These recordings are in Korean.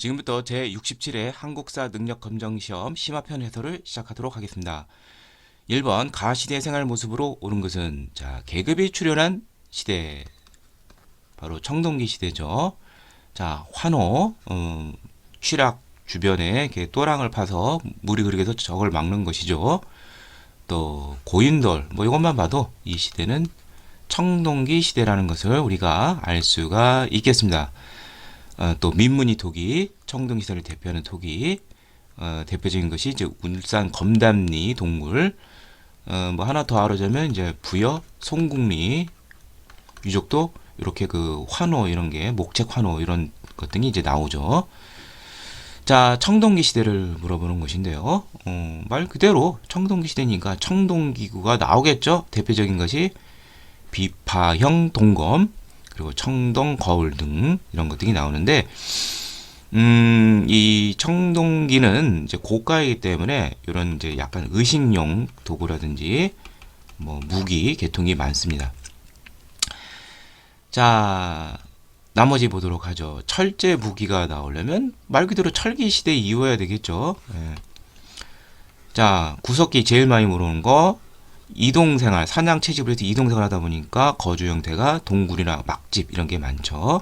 지금부터 제67회 한국사 능력검정시험 심화편 해설을 시작하도록 하겠습니다. 1번 가시대 생활 모습으로 옳은 것은 계급이 출현한 시대, 바로 청동기 시대죠. 환호, 취락 주변에 이렇게 또랑을 파서 물이 흐르게해서 적을 막는 것이죠. 또 고인돌, 이것만 봐도 이 시대는 청동기 시대라는 것을 우리가 알 수가 있겠습니다. 또 민문이 토기, 청동시대를 대표하는 토기, 대표적인 것이 이제 울산 검담리 동굴, 하나 더 알아자면 이제 부여, 송국리 유적도 이렇게 그 환호 이런 게 목책 환호 이런 것 등이 이제 나오죠. 청동기 시대를 물어보는 것인데요. 말 그대로 청동기 시대니까 청동기구가 나오겠죠. 대표적인 것이 비파형 동검, 그리고 청동 거울 등 이런 것들이 나오는데, 이 청동기는 이제 고가이기 때문에 이런 이제 약간 의식용 도구라든지 무기 계통이 많습니다. 나머지 보도록 하죠. 철제 무기가 나오려면 말 그대로 철기 시대 이후여야 되겠죠. 구석기 제일 많이 물어오는 거, 이동생활, 사냥 채집을 해서 이동생활 하다 보니까 거주 형태가 동굴이나 막집 이런 게 많죠.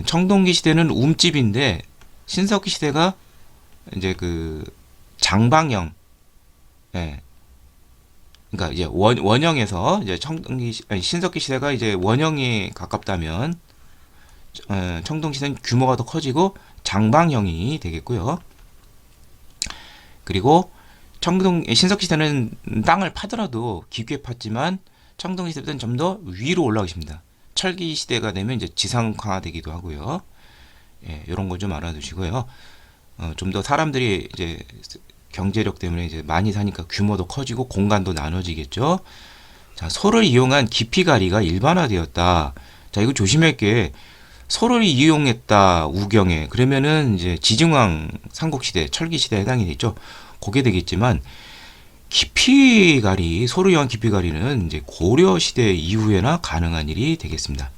청동기 시대는 움집인데, 신석기 시대가 이제 그 장방형, 그러니까 이제 원형에서 이제 신석기 시대가 이제 원형에 가깝다면, 청동기 시대는 규모가 더 커지고 장방형이 되겠고요. 그리고 신석기 시대는 땅을 파더라도 깊게 팠지만 청동기 시대는 좀 더 위로 올라가십니다. 철기 시대가 되면 이제 지상강화되기도 하고요. 이런 거 좀 알아두시고요. 좀 더 사람들이 이제 경제력 때문에 이제 많이 사니까 규모도 커지고 공간도 나눠지겠죠. 소를 이용한 깊이가리가 일반화되었다. 이거 조심할 게, 소를 이용했다 우경에, 그러면은 이제 지증왕 삼국시대 철기 시대에 해당이 되죠. 그게 되겠지만, 깊이가리, 소를 이용한 깊이가리는 이제 고려 시대 이후에나 가능한 일이 되겠습니다.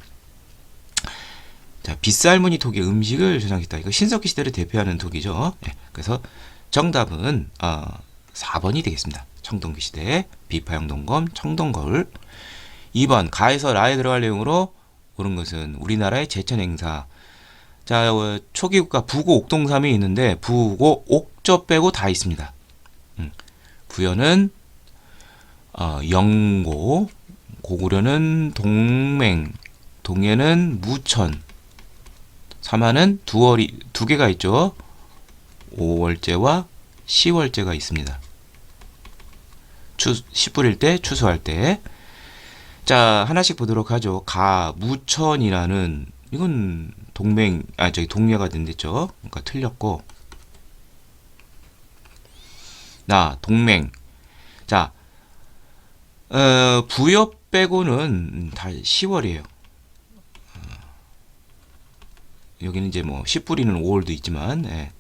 빗살무늬 토기 음식을 저장했다. 이거 신석기 시대를 대표하는 토기죠. 그래서 정답은 4번이 되겠습니다. 청동기 시대, 비파형 동검, 청동거울. 2번 가에서 라에 들어갈 내용으로 옳은 것은 우리나라의 제천 행사. 초기 국가 부고 옥동삼이 있는데 부고 옥저 빼고 다 있습니다. 부여는 영고, 고구려는 동맹, 동해는 무천, 삼하는 두 개가 있죠. 5월제와 10월제가 있습니다. 씨 뿌릴 때, 추수할 때. 하나씩 보도록 하죠. 무천이라는, 이건 동해가 된댔죠. 그러니까 틀렸고. 동맹. 부여 빼고는 다 10월이에요. 여기는 이제 씨 뿌리는 5월도 있지만,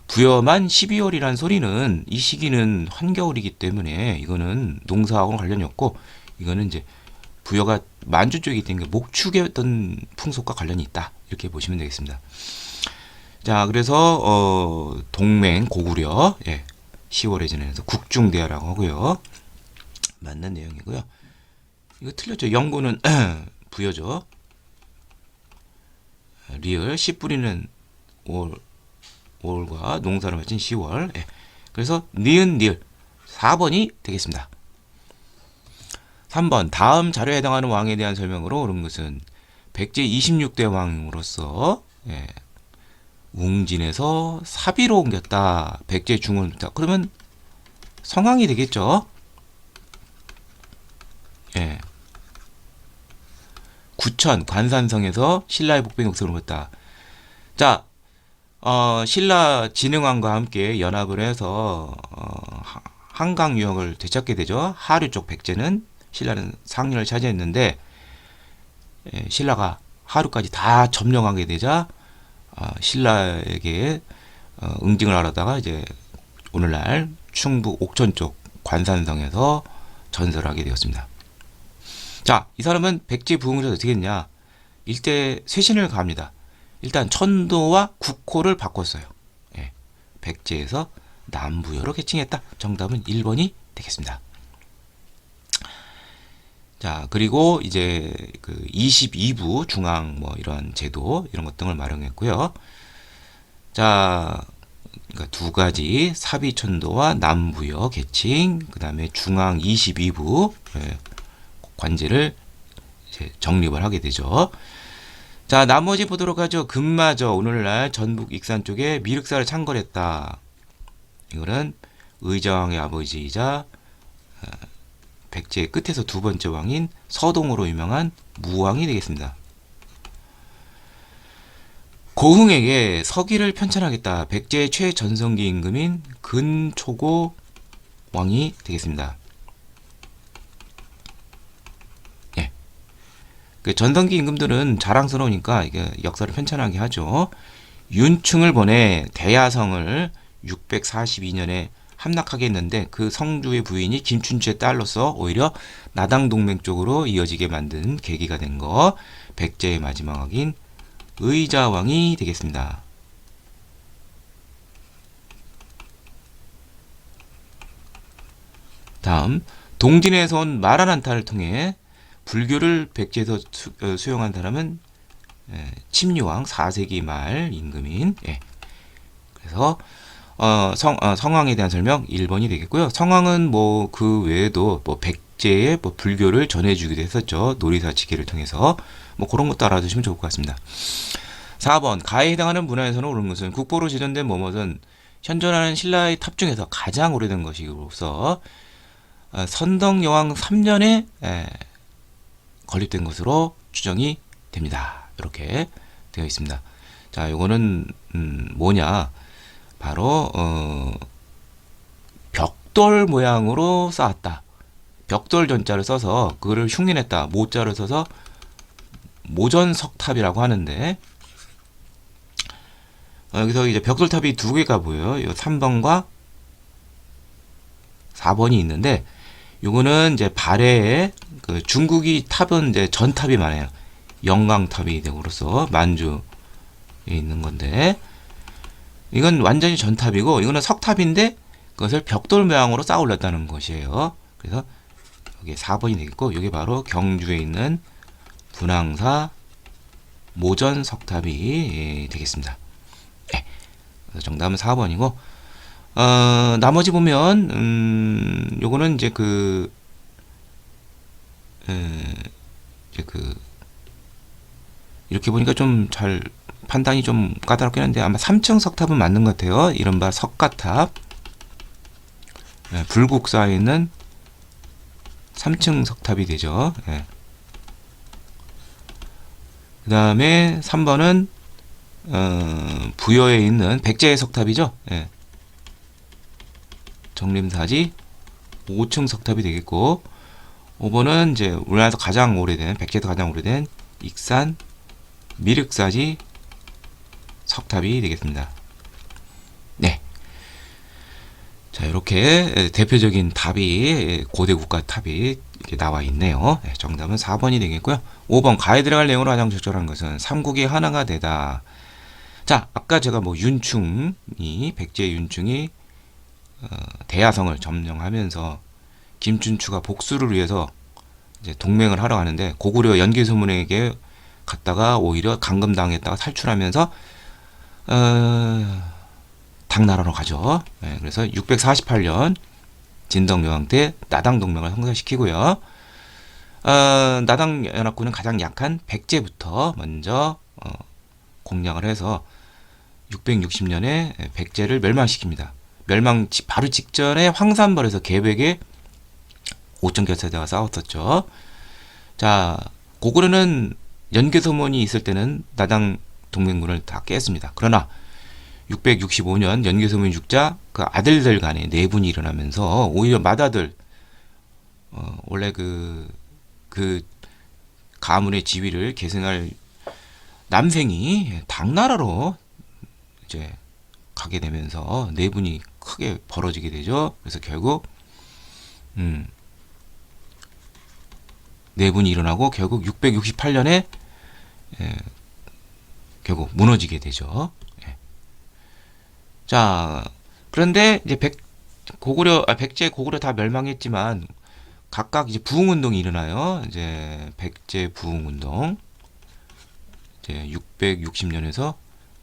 부여만 12월이란 소리는 이 시기는 한겨울이기 때문에 이거는 농사하고는 관련이 없고, 이거는 이제 부여가 만주 쪽이기 때문에 목축의 어떤 풍속과 관련이 있다, 이렇게 보시면 되겠습니다. 그래서 동맹 고구려 10월에 지내서 국중대하라고 하고요. 맞는 내용이고요. 이거 틀렸죠. 영고는 부여죠. 리을, 씨 뿌리는 5월과 농사를 마친 10월. 그래서 니은 리을 4번이 되겠습니다. 3번 다음 자료에 해당하는 왕에 대한 설명으로 옳은 것은 백제 26대 왕으로서 웅진에서 사비로 옮겼다. 백제 중흥을 옮겼다. 그러면 성왕이 되겠죠. 구천 관산성에서 신라의 복병 역사를 옮겼다. 신라 진흥왕과 함께 연합을 해서 한강 유역을 되찾게 되죠. 하류 쪽 백제는, 신라는 상류를 차지했는데, 신라가 하류까지 다 점령하게 되자 신라에게 응징을 하려다가 이제 오늘날 충북 옥천 쪽 관산성에서 전설하게 되었습니다. 이 사람은 백제 부흥을 어떻게 했냐? 일제 쇄신을 가합니다. 일단 천도와 국호를 바꿨어요. 예, 백제에서 남부여로 개칭했다. 정답은 1번이 되겠습니다. 자, 그리고 이제 그 22부 중앙 뭐 이런 제도 이런 것 등을 마련했고요. 자, 그러니까 두 가지 사비천도와 남부여 개칭, 그 다음에 중앙 22부 관제를 이제 정립을 하게 되죠. 자, 나머지 보도록 하죠. 금마저 오늘날 전북 익산 쪽에 미륵사를 창궐했다. 이거는 의자왕의 아버지이자 백제의 끝에서 두 번째 왕인 서동으로 유명한 무왕이 되겠습니다. 고흥에게 서기를 편찬하겠다. 백제의 최전성기 임금인 근초고 왕이 되겠습니다. 예. 그 전성기 임금들은 자랑스러우니까 이게 역사를 편찬하게 하죠. 윤충을 보내 대야성을 642년에 함락하게 했는데 그 성주의 부인이 김춘추의 딸로서 오히려 나당 동맹 쪽으로 이어지게 만든 계기가 된 거. 백제의 마지막 왕인 의자왕이 되겠습니다. 다음 동진에서 온 마라난타를 통해 불교를 백제에서 수용한 사람은 침류왕 4세기 말 임금인 그래서 성왕에 대한 설명 1번이 되겠고요. 성왕은 뭐 그 외에도 뭐 백제의 뭐 불교를 전해주기도 했었죠. 놀이사치기를 통해서 뭐 그런 것도 알아두시면 좋을 것 같습니다. 4번 가에 해당하는 문화에서는 옳은 것은 국보로 지정된 뭐뭐는 현존하는 신라의 탑 중에서 가장 오래된 것이로서 선덕여왕 3년에 건립된 것으로 추정이 됩니다. 이렇게 되어 있습니다. 자, 요거는 뭐냐? 바로 벽돌 모양으로 쌓았다. 벽돌 전자를 써서 그거를 흉내냈다. 모자를 써서 모전석탑이라고 하는데 여기서 이제 벽돌탑이 두 개가 보여요. 요 3번과 4번이 있는데 요거는 이제 발해에 그 중국이 탑은 이제 전탑이 많아요. 영광탑이 되고로서 만주에 있는 건데 이건 완전히 전탑이고 이거는 석탑인데 그것을 벽돌 모양으로 쌓아 올렸다는 것이에요. 그래서 여기 4번이 되겠고 여기 바로 경주에 있는 분황사 모전 석탑이 되겠습니다. 네. 그래서 정답은 4번이고 나머지 보면 요거는 이제 이렇게 보니까 좀 잘 판단이 좀 까다롭긴 한데 아마 3층 석탑은 맞는 것 같아요. 이른바 석가탑. 불국사에 있는 3층 석탑이 되죠. 그 다음에 3번은 부여에 있는 백제의 석탑이죠. 정림사지 5층 석탑이 되겠고 5번은 이제 우리나라에서 가장 오래된 백제에서 가장 오래된 익산 미륵사지 석탑이 되겠습니다. 네. 자, 이렇게 대표적인 탑이 고대 국가 탑이 이렇게 나와 있네요. 정답은 4번이 되겠고요. 5번 가에 들어갈 내용으로 가장 적절한 것은 삼국이 하나가 되다. 자, 아까 제가 뭐 백제 윤충이 대야성을 점령하면서 김춘추가 복수를 위해서 이제 동맹을 하러 가는데 고구려 연개소문에게 갔다가 오히려 감금당했다가 탈출하면서 당나라로 가죠. 그래서 648년 진덕여왕 때 나당 동맹을 성사시키고요. 나당 연합군은 가장 약한 백제부터 먼저 공략을 해서 660년에 백제를 멸망시킵니다. 멸망 바로 직전에 황산벌에서 계백에 오천결사대와 싸웠었죠. 자, 고구려는 연개소문이 있을 때는 나당 동맹군을 다 깼습니다. 그러나 665년 연개소문 6자 그 아들들 간에 내분이 일어나면서 오히려 맏아들 원래 그 가문의 지위를 계승할 남생이 당나라로 이제 가게 되면서 내분이 크게 벌어지게 되죠. 그래서 결국 내분이 일어나고 결국 668년에 결국 무너지게 되죠. 예. 자, 그런데 이제 백제, 고구려 다 멸망했지만 각각 이제 부흥운동이 일어나요. 이제 백제 부흥운동. 이제 660년에서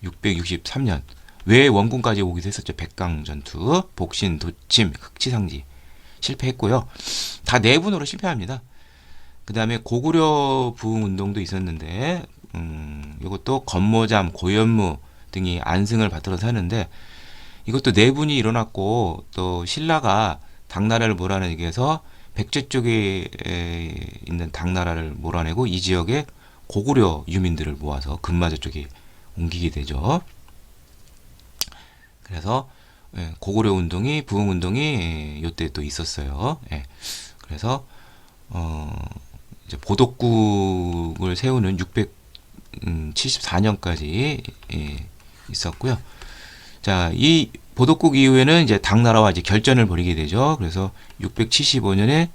663년. 왜 원군까지 오기도 했었죠. 백강전투, 복신, 도침, 흑치상지. 실패했고요. 다 내분으로 실패합니다. 그 다음에 고구려 부흥운동도 있었는데, 이것도 건모잠, 고현무 등이 안승을 받들어서 하는데, 이것도 내분이 일어났고, 또 신라가 당나라를 몰아내기 위해서 백제 쪽에 있는 당나라를 몰아내고 이 지역에 고구려 유민들을 모아서 금마저 쪽에 옮기게 되죠. 그래서 고구려 운동이 부흥 운동이 이때 또 있었어요. 예. 그래서 이제 보덕국을 세우는 674년까지 있었고요. 자, 이 보덕국 이후에는 이제 당나라와 이제 결전을 벌이게 되죠. 그래서 675년에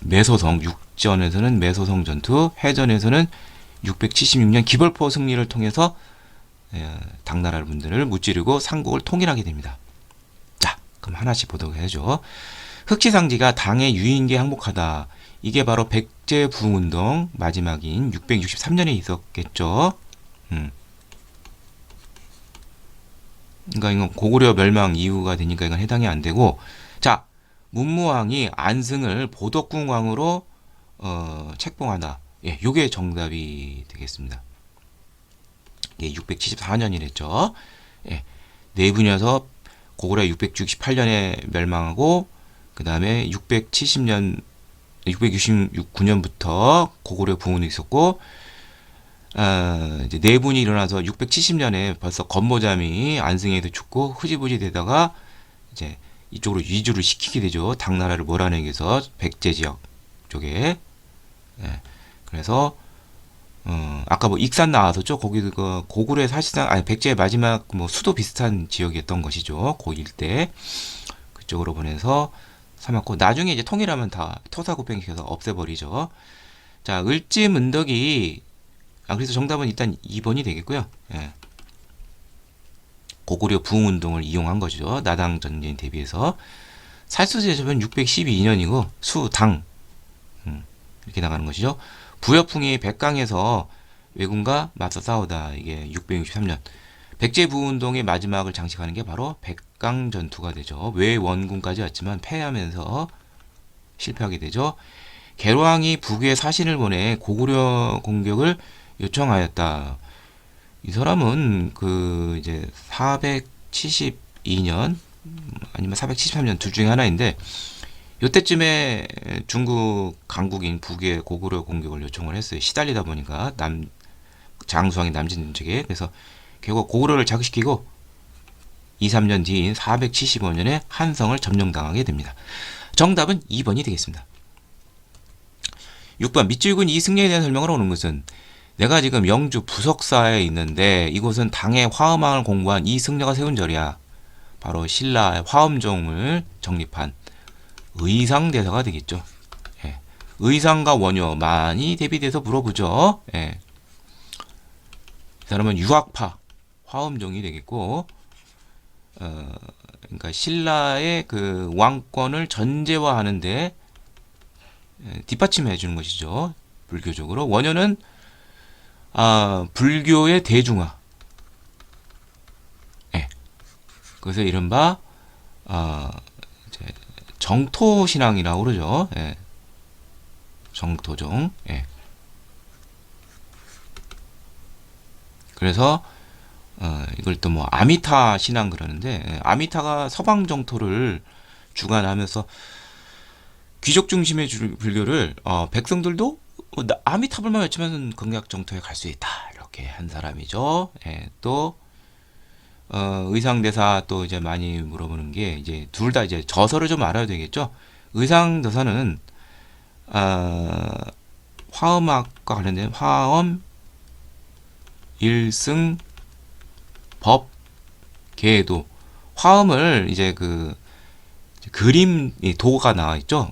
매소성, 육전에서는 매소성 전투, 해전에서는 676년 기벌포 승리를 통해서 당나라 분들을 무찌르고 삼국을 통일하게 됩니다. 자, 그럼 하나씩 보도록 해야죠. 흑치상지가 당의 유인기에 항복하다. 이게 바로 백제 부흥운동 마지막인 663년에 있었겠죠. 그러니까 이건 고구려 멸망 이후가 되니까 이건 해당이 안 되고, 자, 문무왕이 안승을 보덕궁왕으로 책봉하다. 예, 요게 정답이 되겠습니다. 예, 674년이랬죠. 예, 내분여서 고구려 668년에 멸망하고, 그 다음에 669년부터 고구려 부흥이 있었고, 이제 내분이 일어나서 670년에 벌써 건모잠이 안승에도 죽고 흐지부지 되다가 이제 이쪽으로 이주를 시키게 되죠. 당나라를 몰아내기 위해서 백제 지역 쪽에. 예, 그래서 아까 뭐 익산 나왔었죠. 거기도 그 고구려의 사실상 백제의 마지막 뭐 수도 비슷한 지역이었던 것이죠. 고 일대 그쪽으로 보내서 삼았고 나중에 이제 통일하면 다 토사구팽시켜서 없애버리죠. 자, 을지 문덕이 그래서 정답은 일단 2번이 되겠고요. 예. 고구려 부흥운동을 이용한 거죠. 나당 전쟁 대비해서. 살수제접은 612년이고 수당 이렇게 나가는 것이죠. 부여풍이 백강에서 왜군과 맞서 싸우다. 이게 663년. 백제 부흥운동의 마지막을 장식하는 게 바로 백강전투가 되죠. 외원군까지 왔지만 패하면서 실패하게 되죠. 계로왕이 북에 사신을 보내 고구려 공격을 요청하였다. 이 사람은 그 이제 472년 아니면 473년 둘 중에 하나인데 요때쯤에 중국 강국인 북의 고구려 공격을 요청을 했어요. 시달리다 보니까 장수왕이 남진 쪽에. 그래서 결국 고구려를 자극시키고 2, 3년 뒤인 475년에 한성을 점령당하게 됩니다. 정답은 2번이 되겠습니다. 6번 밑줄근 이 승려에 대한 설명을 오는 것은 내가 지금 영주 부석사에 있는데 이곳은 당의 화엄왕을 공부한 이 승려가 세운 절이야. 바로 신라의 화엄종을 정립한 의상대사가 되겠죠. 예. 의상과 원효 많이 대비돼서 물어보죠. 예. 이 사람은 유학파 화엄종이 되겠고, 그러니까 신라의 그 왕권을 전제화하는데 뒷받침해 주는 것이죠. 불교적으로. 원효는 불교의 대중화. 예. 그래서 이른바 이제 정토 신앙이라고 그러죠. 예. 정토종. 예. 그래서 이걸 또 뭐 아미타 신앙 그러는데 아미타가 서방 정토를 주관하면서 귀족 중심의 불교를 백성들도 아미타불만 외치면 극락 정토에 갈 수 있다 이렇게 한 사람이죠. 예, 또 의상대사 또 이제 많이 물어보는 게 이제 둘 다 이제 저서를 좀 알아야 되겠죠. 의상대사는 화엄학과 관련된 화엄 일승 법 계도 화엄을 이제 그 그림 도가 나와 있죠.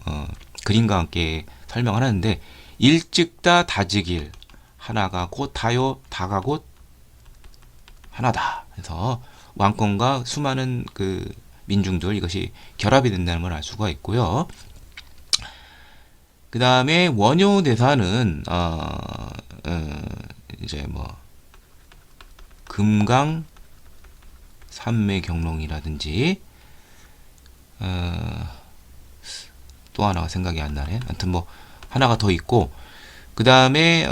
그림과 함께 설명을 하는데 일즉다 다즉일 하나가 곧 다요, 다가 곧 하나다. 그래서 왕권과 수많은 그 민중들 이것이 결합이 된다는 걸 알 수가 있고요. 그 다음에 원효 대사는 이제 뭐 금강 산매경롱이라든지 또 하나가 생각이 안 나네. 아무튼 뭐 하나가 더 있고 그 다음에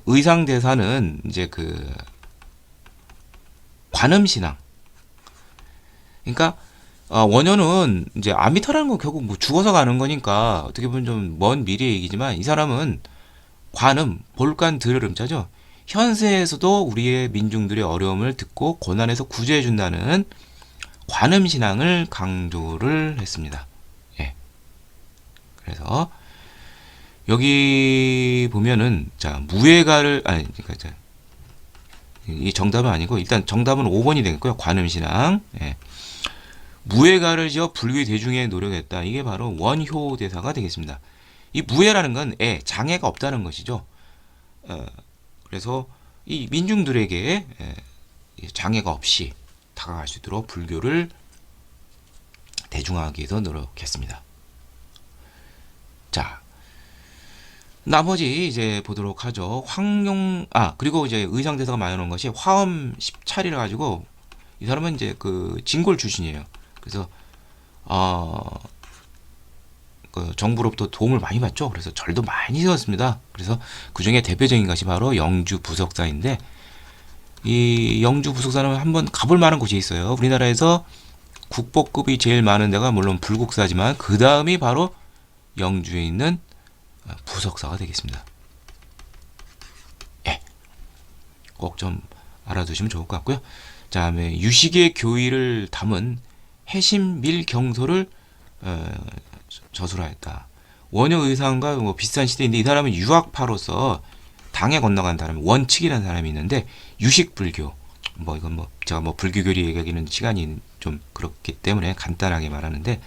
의상 대사는 이제 그 관음신앙. 그러니까 원효는 이제 아미타라는 거 결국 뭐 죽어서 가는 거니까 어떻게 보면 좀 먼 미래 얘기지만 이 사람은 관음, 볼간 들으름자죠. 현세에서도 우리의 민중들의 어려움을 듣고 고난에서 구제해 준다는 관음 신앙을 강조를 했습니다. 예. 그래서 여기 보면은 자 무예가를 아니 그러니까 자, 이 정답은 아니고 일단 정답은 5번이 되겠고요. 관음 신앙. 예. 무예가를 지어 불교 대중에 노력했다. 이게 바로 원효 대사가 되겠습니다. 이 무예라는 건 장애가 없다는 것이죠. 그래서 이 민중들에게 장애가 없이 다가갈 수 있도록 불교를 대중화하기 위해서 노력했습니다. 자, 나머지 이제 보도록 하죠. 그리고 이제 의상대사가 많이 나오는 것이 화엄 10차리라 가지고 이 사람은 이제 그 진골 출신이에요. 그래서 그 정부로부터 도움을 많이 받죠. 그래서 절도 많이 세웠습니다. 그래서 그 중에 대표적인 것이 바로 영주 부석사인데 이 영주 부석사는 한번 가볼 만한 곳이 있어요. 우리나라에서 국보급이 제일 많은 데가 물론 불국사지만 그 다음이 바로 영주에 있는 부석사가 되겠습니다. 예, 꼭 좀 알아두시면 좋을 것 같고요. 다음에 유식의 교의를 담은 해심밀경서를 저술하였다. 원효 의상과 뭐 비슷한 시대인데 이 사람은 유학파로서 당에 건너간 사람 원칙이라는 사람이 있는데 유식불교 뭐 이건 뭐 제가 뭐 불교교리 얘기하기는 시간이 좀 그렇기 때문에 간단하게 말하는데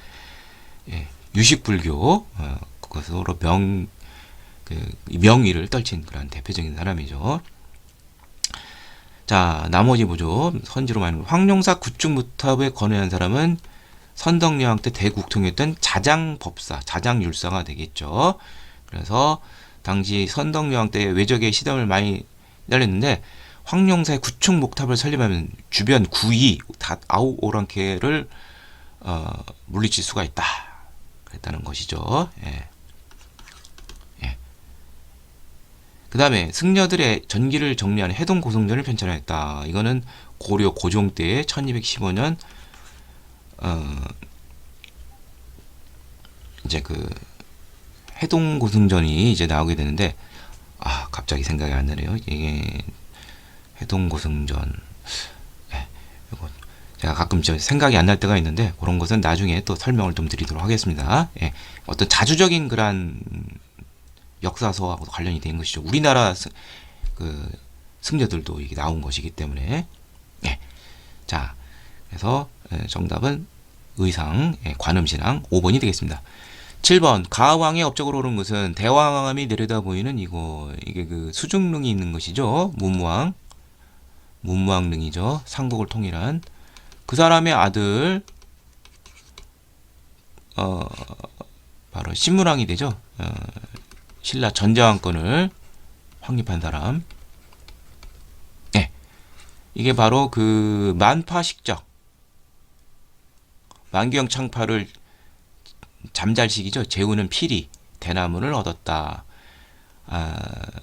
유식불교 그것으로 명의를 떨친 그런 대표적인 사람이죠. 자 나머지 보죠. 선지로 말하는 황룡사 구축무탑에 건의한 사람은 선덕여왕 때 대국통이었던 자장법사, 자장율사가 되겠죠. 그래서 당시 선덕여왕 때 외적의 시담을 많이 날렸는데 황룡사의 구축 목탑을 설립하면 주변 구이, 아홉 오랑캐를 물리칠 수가 있다. 그랬다는 것이죠. 예. 예. 그 다음에 승려들의 전기를 정리하는 해동 고성전을 편찬했다. 이거는 고려 고종 때 1215년 이제 그 해동 고승전이 이제 나오게 되는데 갑자기 생각이 안 나네요. 이게 해동 고승전 이거 제가 가끔 생각이 안 날 때가 있는데 그런 것은 나중에 또 설명을 좀 드리도록 하겠습니다. 어떤 자주적인 그런 역사서하고 관련이 된 것이죠. 우리나라 그 승려들도 이게 나온 것이기 때문에 자 그래서 정답은 의상, 관음신앙 5번이 되겠습니다. 7번 가왕의 업적으로 오른 것은 대왕암이 내려다 보이는 이게 그 수중릉이 있는 것이죠. 문무왕릉이죠. 삼국을 통일한 그 사람의 아들 바로 신문왕이 되죠. 신라 전자왕권을 확립한 사람. 이게 바로 그 만파식적 만경 창파를 잠잘식이죠. 재우는 필이 대나무를 얻었다.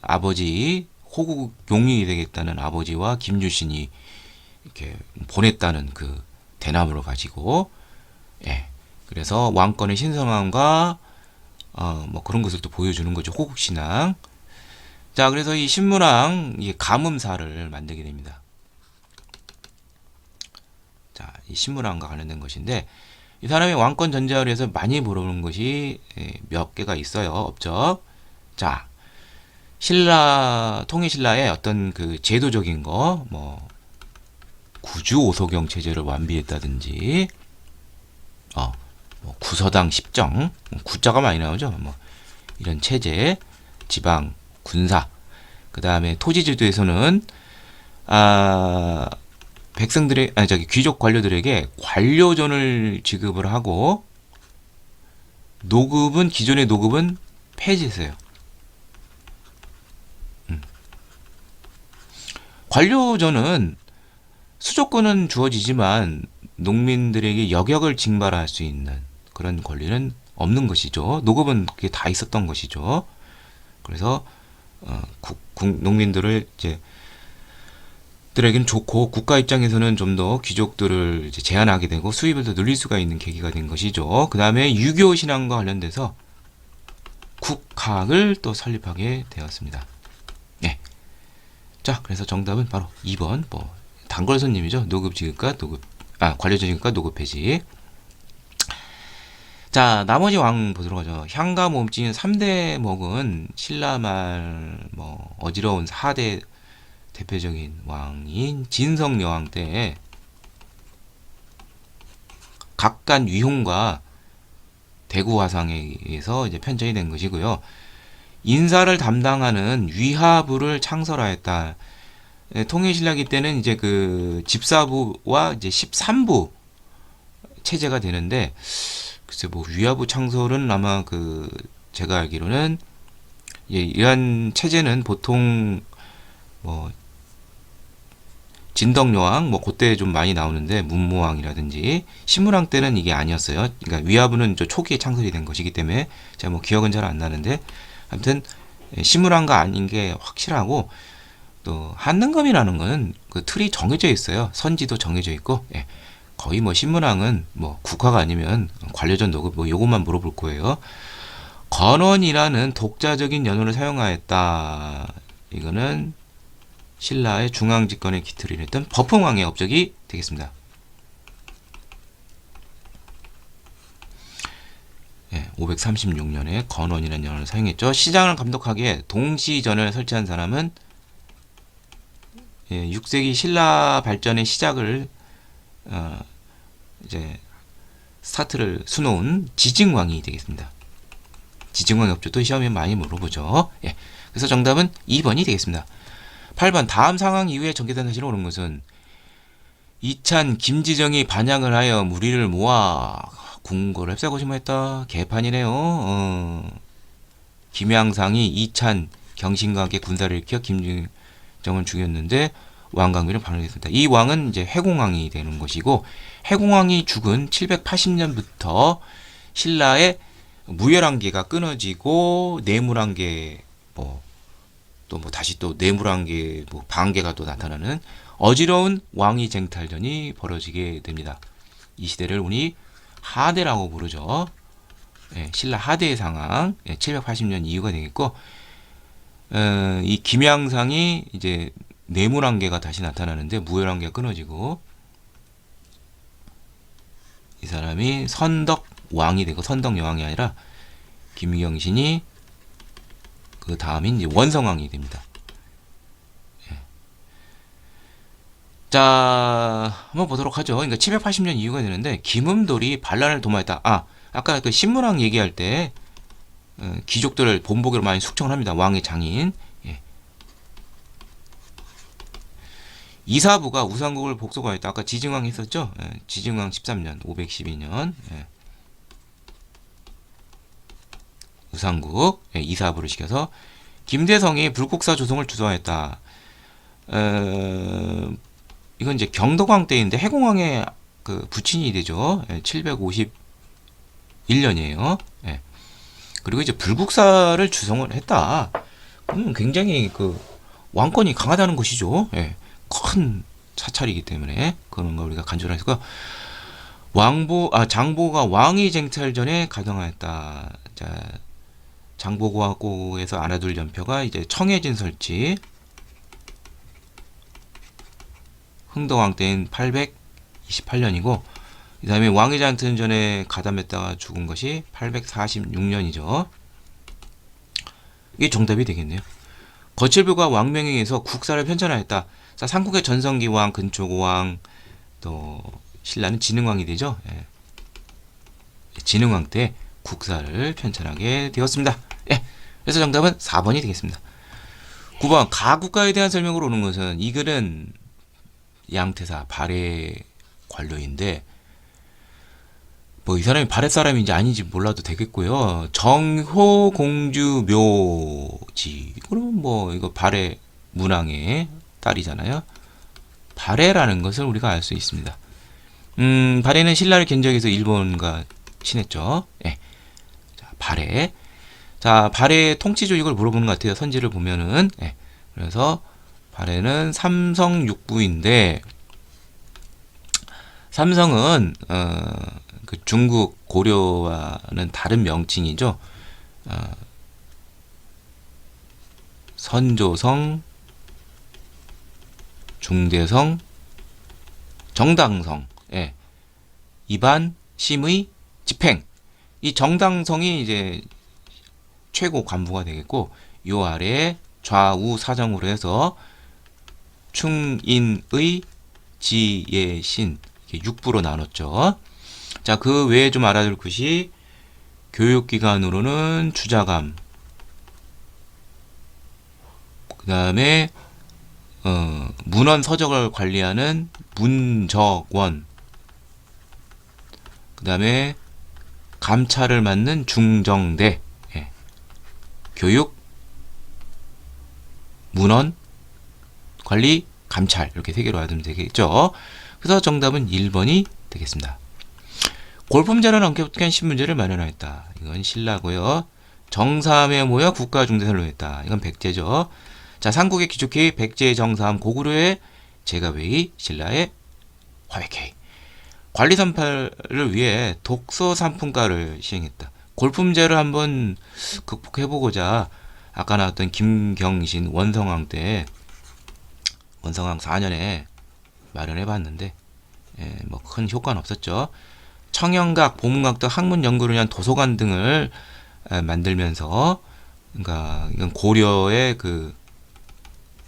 아버지 호국 용인이 되겠다는 아버지와 김유신이 이렇게 보냈다는 그 대나무를 가지고 그래서 왕권의 신성함과 뭐 그런 것을 또 보여주는 거죠. 호국신앙. 자 그래서 이 신문왕 가뭄사를 만들게 됩니다. 자, 이 신문왕과 관련된 것인데 이 사람의 왕권 전제하에 의해서 많이 물어보는 것이 몇 개가 있어요. 업적. 자, 통일신라의 어떤 그 제도적인 거, 뭐 구주 오소경 체제를 완비했다든지, 뭐 구서당 십정, 구자가 많이 나오죠. 뭐 이런 체제, 지방, 군사, 그 다음에 토지제도에서는 아, 백성들의 아니 저기 귀족 관료들에게 관료전을 지급을 하고 노급은 기존의 노급은 폐지했어요. 관료전은 수조권은 주어지지만 농민들에게 역역을 징발할 수 있는 그런 권리는 없는 것이죠. 노급은 그게 다 있었던 것이죠. 그래서 농민들을 이제 들에겐 좋고 국가 입장에서는 좀 더 귀족들을 이제 제한하게 되고 수입을 더 늘릴 수가 있는 계기가 된 것이죠. 그 다음에 유교 신앙과 관련돼서 국학을 또 설립하게 되었습니다. 네. 자, 그래서 정답은 바로 2번 뭐 단골손님이죠. 노급 지급과 관료전 지급과 노급 폐지. 자, 나머지 왕 보도록 하죠. 향가 몸찐 3대 목은 신라말 뭐 어지러운 4대 대표적인 왕인 진성 여왕 때 각간 위홍과 대구 화상에 의해서 이제 편찬이 된 것이고요. 인사를 담당하는 위하부를 창설하였다. 통일신라기 때는 이제 그 집사부와 이제 13부 체제가 되는데 글쎄 뭐 위하부 창설은 아마 그 제가 알기로는 이러한 체제는 보통 뭐 진덕여왕 뭐 그때 좀 많이 나오는데 문무왕이라든지 신무랑 때는 이게 아니었어요. 그러니까 위하부는 저 초기에 창설이 된 것이기 때문에 제가 뭐 기억은 잘 안 나는데 아무튼 신무랑과 아닌 게 확실하고 또 한능검이라는 거는 그 틀이 정해져 있어요. 선지도 정해져 있고 거의 뭐 신무랑은 뭐 국화가 아니면 관료전 노급 뭐 요것만 물어볼 거예요. 건원이라는 독자적인 연호를 사용하였다. 이거는 신라의 중앙집권의 기틀을 했던 버풍왕의 업적이 되겠습니다. 536년에 건원이라는 연호를 사용했죠. 시장을 감독하기에 동시전을 설치한 사람은 6세기 신라 발전의 시작을 이제 스타트를 수놓은 지증왕이 되겠습니다. 지증왕의 업적도 시험에 많이 물어보죠. 그래서 정답은 2번이 되겠습니다. 8번 다음 상황 이후에 전개된 사실을 옳은 것은 이찬 김지정이 반향을 하여 무리를 모아 궁궐을 흡사고심했다. 개판이네요. 김양상이 이찬 경신과 함께 군사를 일으켜 김지정을 죽였는데 왕강비를 반응했습니다. 이 왕은 이제 해공왕이 되는 것이고 해공왕이 죽은 780년부터 신라의 무열한계가 끊어지고 내물한계 또 뭐 다시 또 내물한계 반계가 또 나타나는 어지러운 왕위 쟁탈전이 벌어지게 됩니다. 이 시대를 우리 하대라고 부르죠. 신라 하대의 상황 780년 이후가 되겠고 이 김양상이 이제 내물한계가 다시 나타나는데 무열한계가 끊어지고 이 사람이 선덕 왕이 되고 선덕 여왕이 아니라 김경신이 그 다음인 이제 원성왕이 됩니다. 자, 한번 보도록 하죠. 그러니까 780년 이후가 되는데 김음돌이 반란을 도모했다. 아까 그 신문왕 얘기할 때 귀족들을 본보기로 많이 숙청을 합니다. 왕의 장인. 이사부가 우상국을 복속하였다. 아까 지증왕 했었죠? 지증왕 13년, 512년. 우상국 이사부를 시켜서 김대성이 불국사 조성을 주도하였다. 이건 이제 경덕왕 때인데 해공왕의 그 부친이 되죠. 751년이에요. 그리고 이제 불국사를 주성을 했다. 굉장히 그 왕권이 강하다는 것이죠. 큰 사찰이기 때문에 그런 거 우리가 간주를 했고 장보가 왕위 쟁탈 전에 가동하였다. 자, 장보고하고에서 안아둘 연표가 이제 청해진 설치. 흥덕왕 때인 828년이고 그 다음에 왕위 쟁탈 전에 가담했다가 죽은 것이 846년이죠. 이게 정답이 되겠네요. 거칠부가 왕명에 의해서 국사를 편찬하였다. 자, 삼국의 전성기왕, 근초고왕, 또 신라는 진흥왕이 되죠. 진흥왕 때 국사를 편찬하게 되었습니다. 그래서 정답은 4번이 되겠습니다. 9번 가국가에 대한 설명으로 오는 것은 이 글은 양태사 발해 관료인데 뭐 이 사람이 발해 사람인지 아닌지 몰라도 되겠고요. 정효공주 묘지 그러면 뭐 이거 발해 문왕의 딸이잖아요. 발해라는 것을 우리가 알 수 있습니다. 발해는 신라를 견적해서 일본과 친했죠. 예. 자, 발해. 자, 발해의 통치 조직을 물어보는 것 같아요. 선지를 보면은. 예. 그래서 발해는 삼성육부인데 삼성은 그 중국 고려와는 다른 명칭이죠. 선조성, 중대성, 정당성, 예. 이반, 심의, 집행. 이 정당성이 이제 최고 간부가 되겠고, 요 아래에 좌우 사정으로 해서 충인의, 지예신 이렇게 6부로 나눴죠. 자, 그 외에 좀 알아둘 것이 교육기관으로는 주자감, 그 다음에 문헌 서적을 관리하는 문적원, 그 다음에 감찰을 맡는 중정대, 예. 교육, 문헌, 관리, 감찰 이렇게 세 개로 알아두면 되겠죠. 그래서 정답은 1번이 되겠습니다. 골품제는 엄격한 신문제를 마련하였다. 이건 신라고요. 정삼에 모여 국가 중대설로 했다. 이건 백제죠. 자, 삼국의 기초케이, 백제의 정삼, 고구려의 제가웨이, 신라의 화백회의. 관리 선팔을 위해 독서 상품가를 시행했다. 골품제를 한번 극복해보고자 아까 나왔던 김경신 원성왕 때 원성왕 4년에 마련해봤는데 뭐 큰 효과는 없었죠. 청영각, 보문각 등 학문 연구를 위한 도서관 등을 만들면서 그러니까 이건 고려의 그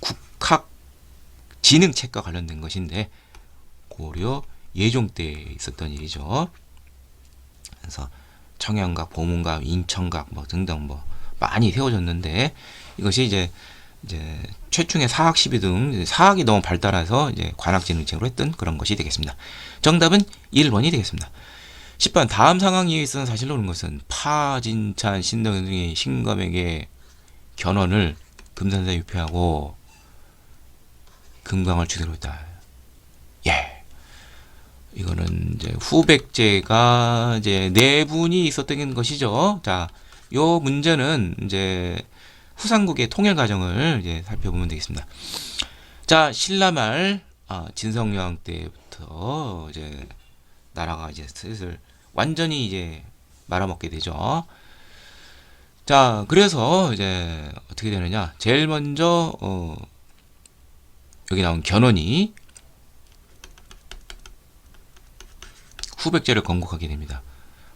국학 지능책과 관련된 것인데 고려 예종 때 있었던 일이죠. 그래서 청영각, 보문각, 인천각 뭐 등등 뭐 많이 세워졌는데 이것이 이제 최충의 사학 시비 등 사학이 너무 발달해서 이제 관학지능책으로 했던 그런 것이 되겠습니다. 정답은 1번이 되겠습니다. 10번 다음 상황 이에 있어서 사실로 오는 것은 파진찬 신동 등의 신검에게 견훤을 금산사에 유폐하고 금강을 주대로 했다. 예. 이거는 이제 후백제가 이제 네 분이 있었던 것이죠. 자, 요 문제는 이제 후삼국의 통일 과정을 이제 살펴보면 되겠습니다. 자, 신라말 진성여왕 때부터 이제 나라가 이제 슬슬 완전히 이제 말아먹게 되죠. 자, 그래서 이제 어떻게 되느냐? 제일 먼저 여기 나온 견훤이 후백제를 건국하게 됩니다.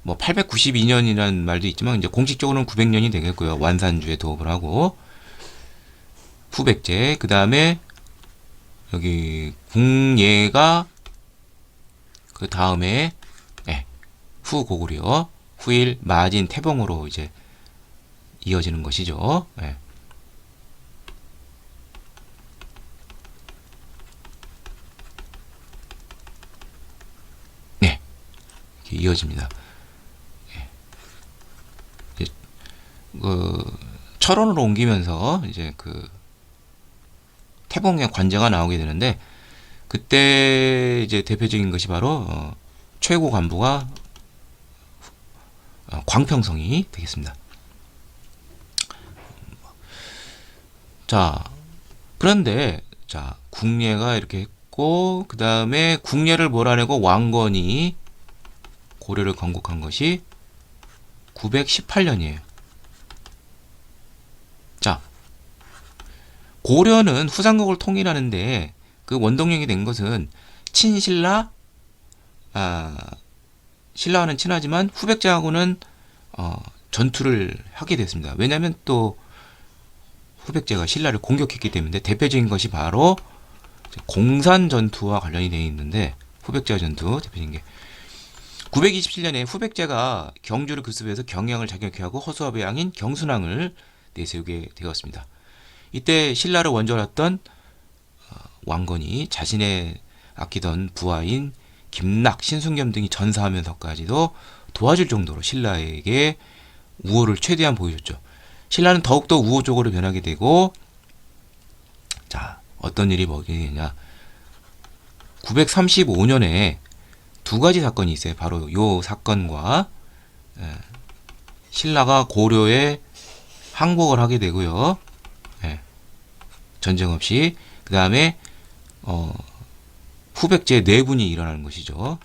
뭐 892년이라는 말도 있지만 이제 공식적으로는 900년이 되겠고요. 완산주에 도읍을 하고 후백제 그 다음에 여기 궁예가 그 다음에 후고구려 후일 마진 태봉으로 이제 이어지는 것이죠. 네. 네. 이렇게 이어집니다. 철원으로 옮기면서 이제 그 태봉의 관제가 나오게 되는데 그때 이제 대표적인 것이 바로 최고 간부가 광평성이 되겠습니다. 자, 그런데 자 궁예가 이렇게 했고 그 다음에 궁예를 몰아내고 왕건이 고려를 건국한 것이 918년이에요. 자, 고려는 후삼국을 통일하는데 그 원동력이 된 것은 친신라, 신라와는 친하지만 후백제하고는 전투를 하게 됐습니다. 왜냐하면 또 후백제가 신라를 공격했기 때문에 대표적인 것이 바로 공산 전투와 관련이 되어 있는데 후백제와 전투 대표적인 게 927년에 후백제가 경주를 급습해서 경양을 자격케 하고 허수아비 왕인 경순왕을 내세우게 되었습니다. 이때 신라를 원조했던 왕건이 자신의 아끼던 부하인 김락, 신순겸 등이 전사하면서까지도 도와줄 정도로 신라에게 우호를 최대한 보여줬죠. 신라는 더욱더 우호적으로 변하게 되고, 자, 어떤 일이 벌어지느냐. 935년에 두 가지 사건이 있어요. 바로 요 사건과 신라가 고려에 항복을 하게 되고요. 전쟁 없이. 그 다음에 후백제 내분이 일어나는 것이죠.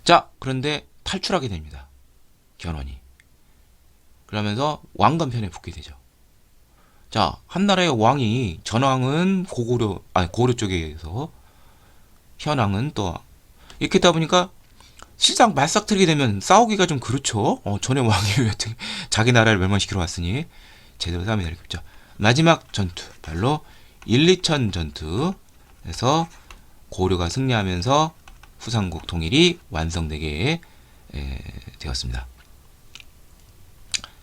자, 그런데 탈출하게 됩니다. 견훤이. 그러면서 왕건편에 붙게 되죠. 자, 한나라의 왕이 전왕은 고려 쪽에서 현왕은 또 이렇게 하다 보니까 실상 말싹트리게 되면 싸우기가 좀 그렇죠. 전에 왕이 왜 자기 나라를 멸망시키러 왔으니 제대로 싸움이 되겠죠. 마지막 전투, 바로 일리천 전투에서 고려가 승리하면서 후삼국 통일이 완성되게 되었습니다.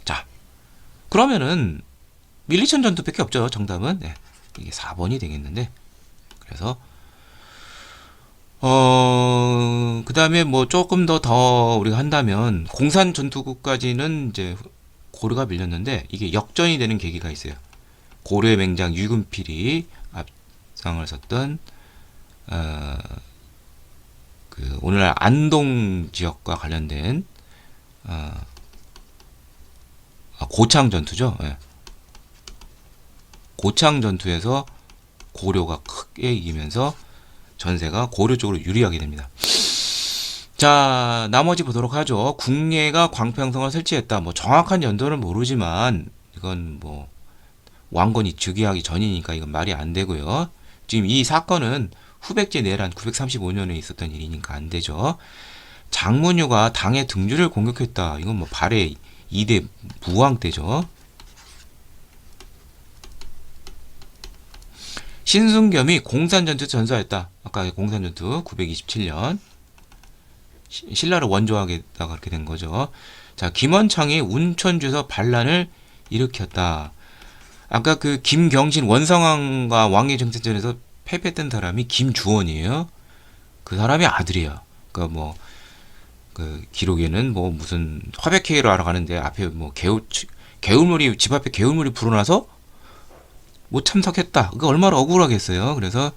자, 그러면은 일리천 전투밖에 없죠. 정답은 이게 4번이 되겠는데, 그래서 그 다음에 뭐 조금 더 우리가 한다면 공산 전투국까지는 이제 고려가 밀렸는데, 이게 역전이 되는 계기가 있어요. 고려의 맹장 유근필이 앞장을 섰던 그 오늘날 안동 지역과 관련된 고창 전투죠. 고창 전투에서 고려가 크게 이기면서 전세가 고려 쪽으로 유리하게 됩니다. 자, 나머지 보도록 하죠. 궁예가 광평성을 설치했다. 뭐 정확한 연도는 모르지만 이건 뭐 왕건이 즉위하기 전이니까 이건 말이 안 되고요. 지금 이 사건은 후백제 내란 935년에 있었던 일이니까 안 되죠. 장문유가 당의 등주를 공격했다. 이건 뭐 발해 2대 무왕 때죠. 신순겸이 공산전투 전사했다. 아까 공산전투 927년. 신라를 원조하겠다가 그렇게 된 거죠. 자, 김원창이 운천주에서 반란을 일으켰다. 아까 그 김경신 원성왕과 왕위정책전에서 패배했던 사람이 김주원이에요. 그 사람의 아들이야. 그러니까 뭐 그 기록에는 뭐 무슨 화백회의를 하러 가는데 앞에 뭐 개울물이 집 앞에 개울물이 불어나서 못 참석했다. 그거 얼마나 억울하겠어요. 그래서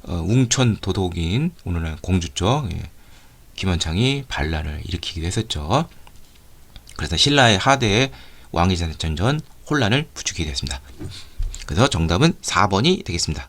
웅천 도독인 오늘날 공주 쪽 김원창이 반란을 일으키기도 했었죠. 그래서 신라의 하대의 왕위정책전 혼란을 부추기게 됐습니다. 그래서 정답은 4번이 되겠습니다.